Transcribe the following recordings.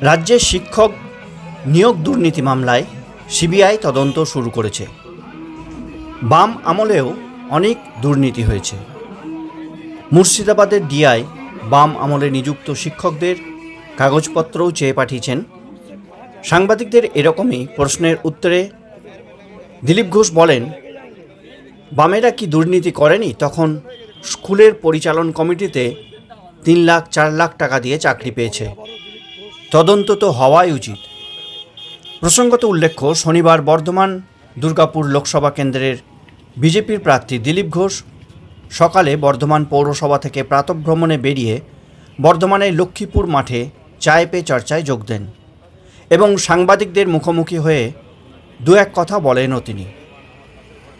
রাজ্যের শিক্ষক নিয়োগ দুর্নীতি মামলায় সিবিআই তদন্ত শুরু করেছে। বাম আমলেও অনেক দুর্নীতি হয়েছে। মুর্শিদাবাদের ডিআই বাম আমলে নিযুক্ত শিক্ষকদের কাগজপত্রও চেয়ে পাঠিয়েছেন। সাংবাদিকদের এরকমই প্রশ্নের উত্তরে দিলীপ ঘোষ বলেন, বামেরা কি দুর্নীতি করেনি? তখন স্কুলের পরিচালন কমিটিতে 3 লাখ 4 লাখ টাকা দিয়ে চাকরি পেয়েছে। তদন্ত তো হওয়াই উচিত। প্রসঙ্গত উল্লেখ্য, শনিবার বর্ধমান দুর্গাপুর লোকসভা কেন্দ্রের বিজেপির প্রার্থী দিলীপ ঘোষ সকালে বর্ধমান পৌরসভা থেকে প্রাতঃভ্রমণে বেরিয়ে বর্ধমানের লক্ষ্মীপুর মাঠে চায় পে চর্চায় যোগ দেন এবং সাংবাদিকদের মুখোমুখি হয়ে দু এক কথা বলেনও।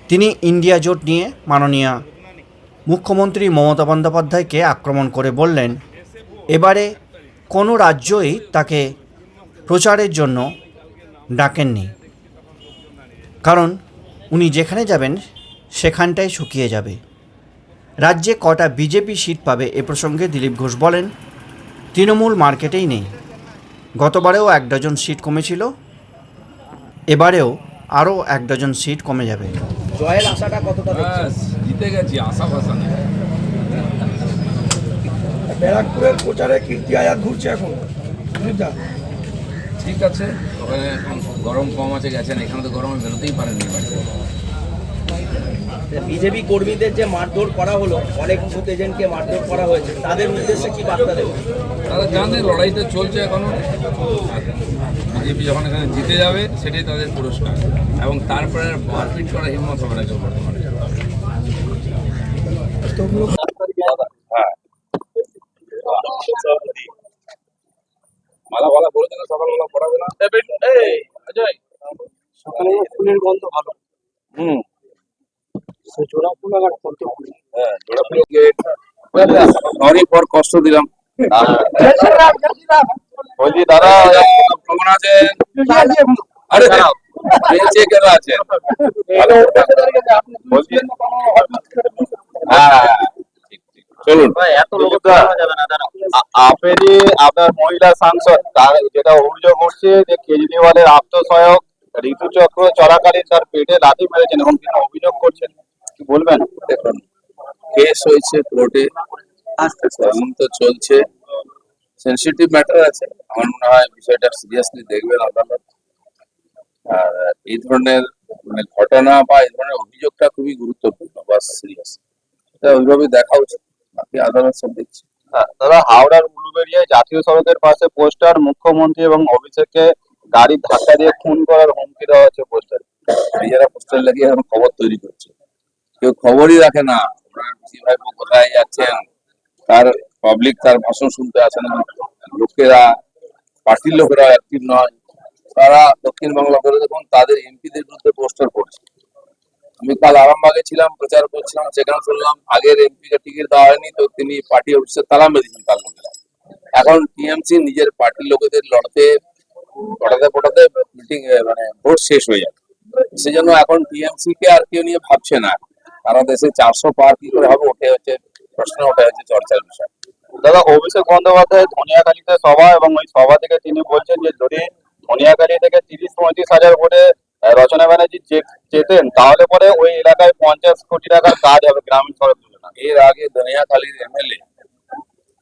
তিনি ইন্ডিয়া জোট নিয়ে মাননীয় মুখ্যমন্ত্রী মমতা বন্দ্যোপাধ্যায়কে আক্রমণ করে বললেন, এবারে কোনো রাজ্যই তাকে প্রচারের জন্য ডাকেননি, কারণ উনি যেখানে যাবেন সেখানটাই শুকিয়ে যাবে। রাজ্যে কটা বিজেপি সিট পাবে এ প্রসঙ্গে দিলীপ ঘোষ বলেন, তৃণমূল মার্কেটেই নেই। গতবারেও 1 ডজন সিট কমেছিল, এবারেও আরও 1 ডজন সিট কমে যাবে। জয়ের আশাটা কতটা দেখছেন? জিতে গেছি, আশা ভাষা নেই। ব্যারাকপুরের প্রচারে কীর্তি আয়াত ঘুরছে এখন, ঠিক আছে, ওখানে এখন গরম কম আছে, গেছেন। এখানে তো গরমে বেরোতেই পারেননি বাড়িতে। বিজেপি কর্মীদের যে মারধর করা হলো, অনেক বুথ এজেন্টকে মারধর করা হয়েছে, তাদের উদ্দেশ্যে কি বার্তা দেবে? তারা জানে লড়াইতে চলছে এখনো। বিজেপি যখন এখানে জিতে যাবে সেটাই তাদের পুরস্কার, এবং তারপরে মারপিট করার হিম্মত হবে না কেউ বর্তমানে। মালা ভালা বলে দেন, সকালবেলা পড়াবে না। সকালে ফুলের গন্ধ ভালো। জোড়া ফুল আর কত ফুল? হ্যাঁ, জোড়া ফুল গেট। সরি ফর কষ্ট দিলাম। বলছি দাদা কেমন আছেন? আরে বেঁচে কেন আছেন? বলছি হ্যাঁ, চলুন। এত লোক যাবে না। আপনার মহিলা সাংসদ যেটা অভিযোগ উঠছে যে কেজরিওয়ালের আত্মসহায়ক ঋতু চক্র চলাকালীন তার পেটে লাথি মেরেছেন এবং তিনি অভিযোগ করছেন, কি বলবেন? দেখুন, কেস হয়েছে কোর্টে, তদন্ত চলছে, সেনসিটিভ ম্যাটার আছে। আমার মনে হয় বিষয়টা সিরিয়াসলি দেখবেন আদালত। আর এই ধরনের ঘটনা বা এই ধরনের অভিযোগটা খুবই গুরুত্বপূর্ণ বা সিরিয়াস, এটা ওইভাবে দেখা উচিত। বাকি আদালত সব দেখছি। দাদা, হাওড়ার উলুবেড়িয়ায় জাতীয় সড়কের পাশে পোস্টার, মুখ্যমন্ত্রী এবং অভিষেককে গাড়ির ধাক্কা দিয়ে খুন করার হুমকি দেওয়া হচ্ছে পোস্টার। নিজেরা পোস্টার লাগিয়ে এখন খবর তৈরি করছে, কেউ খবরই রাখে না। ওনার ভাই কোথায় যাচ্ছেন, তার পাবলিক তার ভাষণ শুনতে আসে না। লোকেরা, পার্টির লোকেরা অ্যাক্টিভ নয়, তারা দক্ষিণ বাংলা করে দেখুন তাদের এমপিদের বিরুদ্ধে পোস্টার করছে। আমি কাল আরামবাগে ছিলাম, প্রচার করছিলাম, সেখানে শুনলাম আগের এমপিকে টিকিট দেওয়া হয়নি, তো তিনি পার্টি অফিসে তালা মেরেছেন তার লোকেরা। এখন টিএমসি নিজের পার্টির লোকেদের লড়াতে পটাতে মিটিং ভোট শেষ হয়ে যাবে। সেজন্য এখন টিএমসি কে আর কেউ নিয়ে ভাবছে না। সারা দেশে 400 পার কি করে হবে, ওঠে হচ্ছে প্রশ্ন, ওঠা হচ্ছে চর্চার বিষয়। দাদা, অভিষেক বন্দ্যোপাধ্যায় ধনিয়াখালীতে সভা, এবং ওই সভা থেকে তিনি বলছেন যে যদি ধনিয়াখালী থেকে 30-35 হাজার ভোটে রচনা ব্যানার্জি জেতেন, তাহলে পরে ওই এলাকায় 50 কোটি টাকার কাজ হবে গ্রামীণ সড়ক যোজনা। এর আগে ধনিয়াখালীর এমএলএ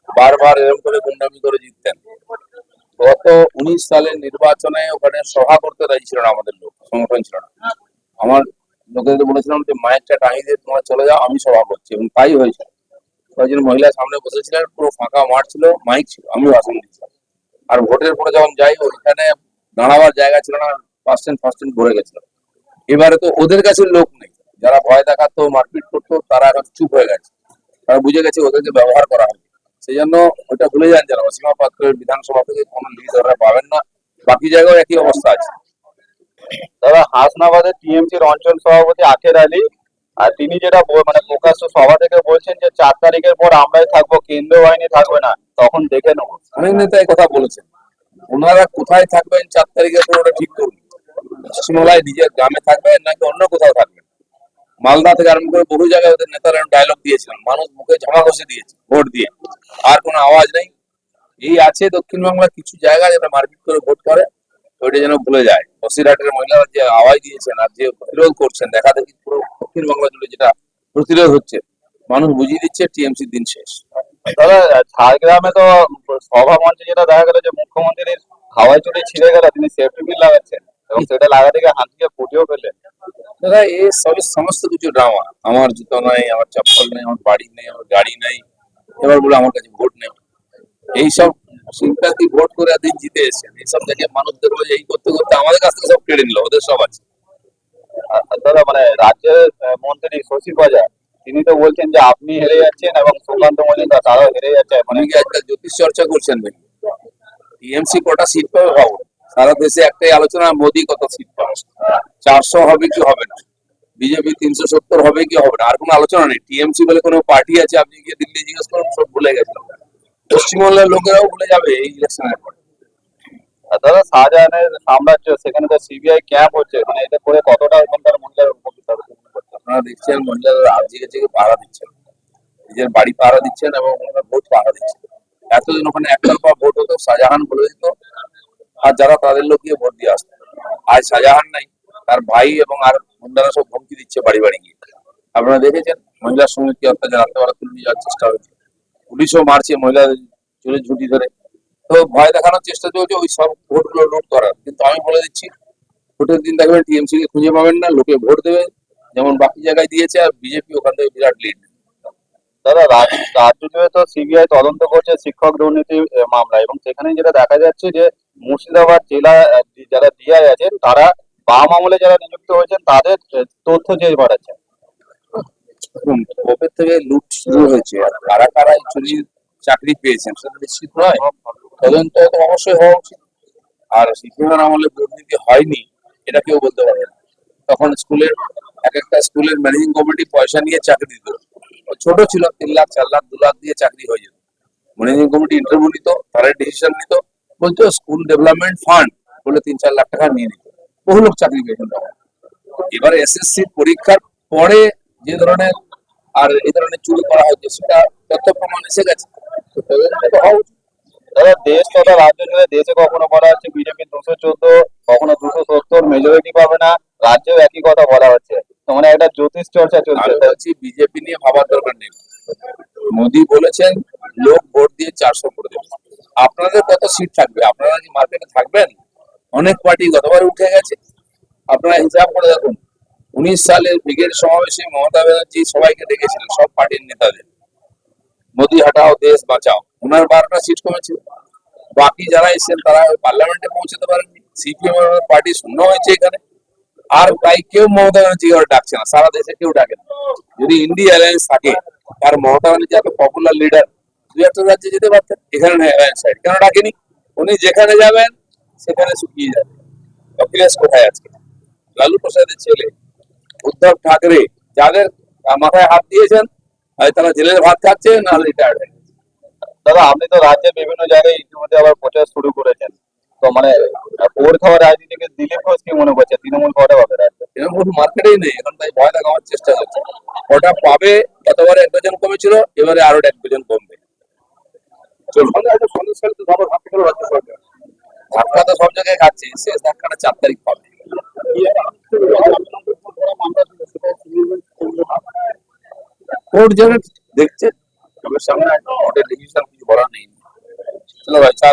বারবার এরকম করে গুন্ডামি করে জিততেন। গত 19 সালের নির্বাচনে ওখানে সভা করতে রাজি ছিল না, আমাদের লোক সংগঠন ছিল না। আমার লোকেদের বলেছিলাম যে মাইকটা টাঙিয়ে দিয়ে তোমরা চলে যাও, আমি সভা করছি, এবং তাই হয়েছে। কয়েকজন মহিলা সামনে বসেছিলেন, পুরো ফাঁকা মাঠ ছিল, মাইক ছিল, আমি ভাষণ দিচ্ছিলাম। আর ভোটের পরে যখন যাই, ওইখানে দাঁড়াবার জায়গা ছিল না, ফার্স্ট এন্ড ভরে গেছিল। এবারে তো ওদের কাছে লোক নেই, যারা ভয় দেখাতো, মারপিট করতো, তারা এখন চুপ হয়ে গেছে। তারা বুঝে গেছে ওদেরকে ব্যবহার করা হবে। সেই জন্য ওটা ভুলে যান যারা, অসীমা পাত্রের বিধানসভা থেকে কোনো লিড ওরা পাবেন না। বাকি জায়গায় একই অবস্থা আছে। দাদা, হাসনাবাদের টিএমসির অঞ্চল সভাপতি আখের আলী, আর তিনি যেটা প্রকাশ্য সভা থেকে বলছেন যে 4 তারিখের পর আমরাই থাকবো, কেন্দ্রীয় বাহিনী থাকবে না, তখন দেখে নেবো। অনেক নেতা এই কথা বলেছেন। ওনারা কোথায় থাকবেন 4 তারিখের পর ওটা ঠিক করুন। পশ্চিমবাংলায় নিজের গ্রামে থাকবেন নাকি অন্য কোথাও থাকবেন? মালদা থেকে আরম্ভ করে বহু জায়গায় ওদের নেতারা ডায়লগ দিয়েছিলেন, মানুষ মুখে ঝামা ঘষে দিয়েছে ভোট দিয়ে, আর কোনো আওয়াজ নেই। এই আছে দক্ষিণবাংলার কিছু জায়গায় যেটা মারপিট করে ভোট করে, ওইটা যেন ভুলে যায়। বসিরহাটের মহিলারা যে আওয়াজ দিয়েছেন আর যে প্রতিরোধ করছেন, দেখা দেখি পুরো দক্ষিণবাংলা জুড়ে যেটা প্রতিরোধ হচ্ছে, মানুষ বুঝিয়ে দিচ্ছে টিএমসির দিন শেষ। দাদা ঝাড়গ্রামে তো সভা মঞ্চে যেটা দেখা গেল যে মুখ্যমন্ত্রীর হাওয়াই চুড়ি ছিঁড়ে গেল, তিনি সেফটি পিন লাগাচ্ছেন এবং সেটা লাগাতে গিয়ে হাত দিয়ে ফুটিয়েও ফেললেন। দাদা এই সবই সমস্ত কিছু ড্রামা। আমার জুতো নাই, আমার চপ্পল নেই, আমার বাড়ি নেই, আমার গাড়ি নেই, এবার বলে আমার কাছে ভোট নেই। এইসব সিম্প্যাথি ভোট করে এতদিন জিতে এসেছেন, এইসব দেখে মানুষ দেখলো যে এই করতে করতে আমাদের কাছ থেকে সব কেড়ে নিল, ওদের সব আছে। আর দাদা মানে রাজ্যের মন্ত্রী শশী বাজার তিনি তো বলছেন যে আপনি হেরে যাচ্ছেন এবং সুকান্ত মজুমদার তারাও হেরে যাচ্ছে। মানে উনি কি আজকাল জ্যোতিষ চর্চা করছেন নাকি? টিএমসি কটা সিট পাবে ভাবুন। সারা দেশে একটাই আলোচনা, মোদী কত সিট পাবে, 400 হবে কি হবে না, বিজেপি 370 হবে কি হবে না, আর কোনো আলোচনা নেই। টিএমসি বলে কোনো পার্টি আছে? আপনি গিয়ে দিল্লি জিজ্ঞেস করুন, সব ভুলে গেছেন। পশ্চিমবাংলার লোকেরাও ভুলে যাবে এই ইলেকশনের পর। আর দাদা শাহজাহানের সাম্রাজ্য, সেখানে তো সিবিআই ক্যাম্প হচ্ছে, মানে এটা করে কতটা ওখানকার মহিলার উপকৃত হবে? আপনারা দেখছেন মহিলারা রাত জেগে জেগে পাহারা দিচ্ছেন, নিজের বাড়ি পাহারা দিচ্ছেন এবং ওনারা ভোট পাহারা দিচ্ছেন। এতদিন ওখানে একতরফা ভোট হতো, শাহজাহান বলে দিত আর যারা তাদের লোক গিয়ে ভোট দিয়ে আসতো। আজ শাহজাহান নাই, তার ভাই এবং আর গুন্ডারা সব ধমকি দিচ্ছে বাড়ি বাড়ি গিয়ে। আপনারা দেখেছেন মহিলার সঙ্গে কি অত্যাচার, রাত্রেবেলা তুলে নিয়ে যাওয়ার চেষ্টা হয়েছে, পুলিশও মারছে মহিলাদের চুলের ঝুঁটি ধরে। তো ভয় দেখানোর চেষ্টা চলছে ওই সব ভোটগুলো লুট করার। কিন্তু আমি বলে দিচ্ছি, ভোটের দিন দেখবেন টিএমসি কে খুঁজে পাবেন না, লোকে ভোট দেবে যেমন বাকি জায়গায় দিয়েছে, আর বিজেপি ওখান থেকে বিরাট লিড। দাদা রাজ্য জুড়ে তো সিবিআই তদন্ত করছে শিক্ষক দুর্নীতি মামলা, এবং সেখানে যেটা দেখা যাচ্ছে যে মুর্শিদাবাদ জেলা যারা ডিআই আছেন তারা বাম আমলে যারা নিযুক্ত হয়েছেন তাদের তথ্য চেয়ে বেড়াচ্ছেন। কবে থেকে লুট শুরু হয়েছে আর কারা কারা চুরি চাকরি পেয়েছেন সেটা নিশ্চিত নয়, তদন্ত তো অবশ্যই হওয়া উচিত। আর সিপিএমের আমলে দুর্নীতি হয়নি এটা কেউ বলতে পারবে না। তখন স্কুলের এক একটা স্কুলের ম্যানেজিং কমিটি পয়সা নিয়ে চাকরি দিত, ছোট ছিল 3 লাখ 4 লাখ 2 লাখ দিয়ে চাকরি হয়ে যেত। ম্যানেজিং কমিটি ইন্টারভিউ নিত, তারা ডিসিশন নিত, বলতো স্কুল ডেভেলপমেন্ট ফান্ড বলে 3-4 লাখ টাকা নিয়ে নিত, বহু লোক চাকরি পেয়েছেন তখন। এবারে এসএসসি পরীক্ষার পরে যে ধরনের আর এই ধরনের চুরি করা হচ্ছে সেটা তথ্য প্রমাণ এসে গেছে, তো তদন্ত তো হওয়া উচিত। দাদা দেশ তথা রাজ্য জুড়ে দেশে কখনো বলা হচ্ছে বিজেপি 214, কখনো 270 মেজরিটি পাবে না, রাজ্যেও একই কথা বলা হচ্ছে। তো মানে একটা জ্যোতিষ চর্চা চলছে। আমি বলছি বিজেপি নিয়ে ভাবার দরকার নেই। মোদী বলেছেন লোক ভোট দিয়ে 400 করে দেবে। আপনাদের কত সিট থাকবে? আপনারা কি মার্কেটে থাকবেন? অনেক পার্টি গতবার উঠে গেছে, আপনারা হিসাব করে দেখুন। 19 সালের ব্রিগেড সমাবেশে মমতা ব্যানার্জি সবাইকে ডেকেছিলেন, সব পার্টির নেতাদের, মোদী হাটাও দেশ বাঁচাও। ওনার 12টা সিট কমেছিল। বাকি যারা এসেছেন তারা পার্লামেন্টে পৌঁছতে পারেননি, সিপিএম পার্টি শূন্য হয়েছে এখানে। আর তাই কেউ মমতা ব্যানার্জি ডাকছে না, সারা দেশে কেউ ডাকে না। যদি ইন্ডিয়া অ্যালায়েন্স থাকে, আর মমতা ব্যানার্জি এত পপুলার লিডার, দুই একটা রাজ্যে যেতে পারতেন, এখানে নেই অ্যালায়েন্স সাইড, কেন ডাকেনি? উনি যেখানে যাবেন সেখানে শুকিয়ে যাবে। অখিলেশ কোথায় আজকে? লালু প্রসাদের ছেলে উদ্ধব ঠাকরে, যাদের মাথায় হাত দিয়েছেন, হয় তারা জেলের ভাত খাচ্ছে না রিটায়ার্ড হয়ে গেছে। দাদা আপনি তো রাজ্যের বিভিন্ন জায়গায় ইতিমধ্যে আবার প্রচার শুরু করেছেন, তো মানে ভোট খাওয়া রাজনীতিকে দিলীপ ঘোষ কি মনে করছে তৃণমূল কটা পাবে রাজ্যে? এরকম কোনো মার্কেটেই নেই এখন, তাই ভয় দেখানোর চেষ্টা হচ্ছে। ওটা পাবে, গতবারে 1 ডজন কমেছিল, এবারে আরো 1 ডজন কমবে। ধাক্কা তো সব জায়গায় খাচ্ছে, শেষ ধাক্কাটা 4 তারিখ পাবে। কোর্ট যেন দেখছে, তবে সামনে একটা ডিসিশন কিছু বলার নেই। চলো ভাই চা